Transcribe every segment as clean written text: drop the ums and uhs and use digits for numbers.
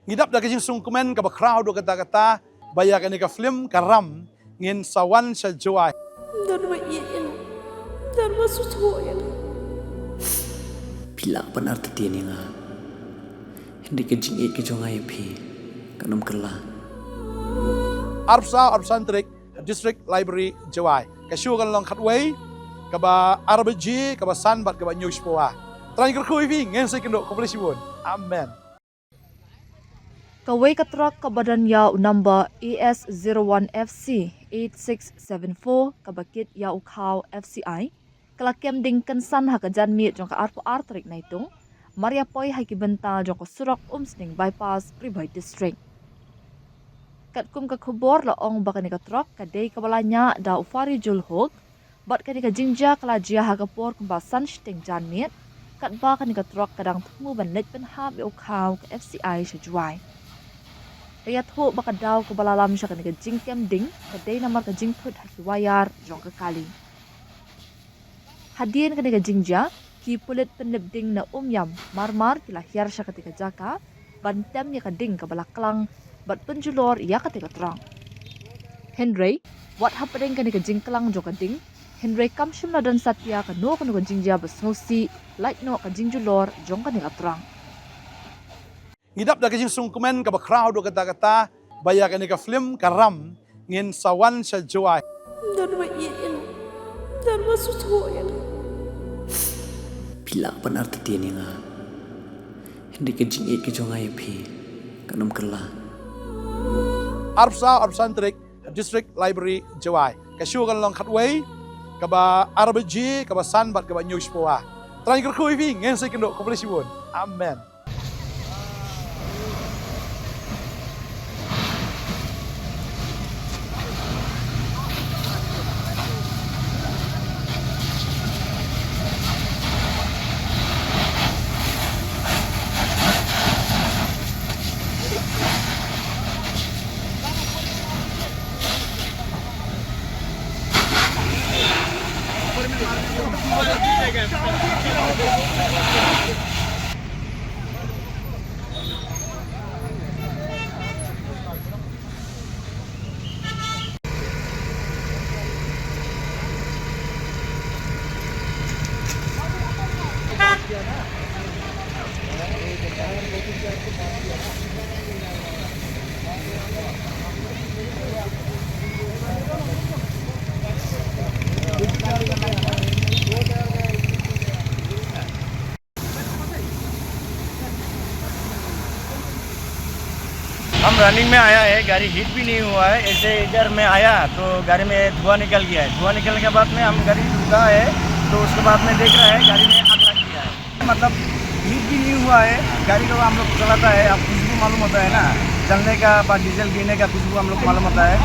Ngidap da kajing sungkumen ka bakraw do kata-kata baya ka ni ka film karam ngin sawan sa joy. Dan iin dan masusuyan. Bila benar tetian nga hindi kajing ik jongai phi kanam kala Arpsantrik District Library Joy. Kasyu kan long khatway ka ba RBG ka ba sanbat ka ba news po Try kerkui phi ngin sa kendo komplisibun. Amen. Kaway katrak kabadan yaw number AS01FC 8674 kabakit yaw ukhaw FCI kalakem ding kansan hakajan mi jong ka arpo artrik na itong Maria Poy hakibenta jong ko surak umsning bypass Pribay District. Katkum ka kubor laong baka ni katrak kadey kabalanya da ufari julhog bat kani ka jingja kala jia hagapor kumbasan sting janmit kat ba kani katrak kadang tumu ban net penhab yaw ukhaw ka FCI sa juai. Kaya ho baka daw ko balalam siya kaniga jingkem ding kaday namar ka jingput hakiwayar jong kakali. Hadian kaniga jingja ki pulit penlebding na umyam marmar kilahiyar siya katika jaka bantem ya kading kabalaklang bat penjulor iya katika terang. Henry, wat hapadeng kaniga jingklang jong kading Henry kamsyum na dan satya kano kaniga jingja besnosi like no ka jingjulor jong kaniga terang. Ngidap da kajing sungkumen ka bakraw do kata-kata baya ka ni ka film karam ngin sawan sa joy. Dan iin dan masusuyan. bila benar tetian nga hindi kajing ik jongai phi kanam kala Arpsantrik District Library Joy. Kasyu kan long khatway ka ba RBG ka ba sanbat ka ba news po Try kerkui phi ngin sa kendo komplisibun. Amen. हम रनिंग में आया है, गाड़ी हिट भी नहीं हुआ है। ऐसे इधर में आया तो गाड़ी में धुआं निकल गया है। धुआं निकलने के बाद में हम गाड़ी रुका है तो उसके बाद में देख रहा है गाड़ी में आग लग गया है। मतलब हिट भी नहीं हुआ है, गाड़ी को हम लोग चलाता है, अब खुशबू मालूम होता है ना, जलने का बाद डीजल गिरने का खुशबू हम लोग मालूम होता है।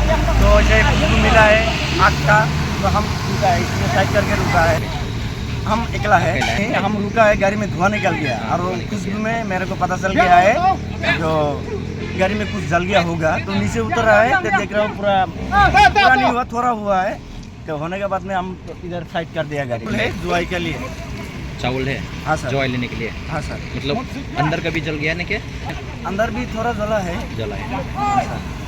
तो ऐसे खुशबू मिला है आग का, तो हम रुका है, इसमें साइड करके रुका है। हम अकेला है, हम रुका है, गाड़ी में धुआं निकल गया और खुशबू में मेरे को पता चल गया है जो गाड़ी में कुछ जल गया होगा। तो नीचे उतर रहा है तो देख रहा हूँ पूरा नहीं हुआ, थोड़ा हुआ है। तो होने के बाद में हम इधर साइड कर दिया गाड़ी है जुआई के लिए। चावल है? हाँ सर, जॉय लेने के लिए। हाँ सर। मतलब अंदर का भी जल गया ना? क्या अंदर भी थोड़ा जला है? जला है। हाँ सर।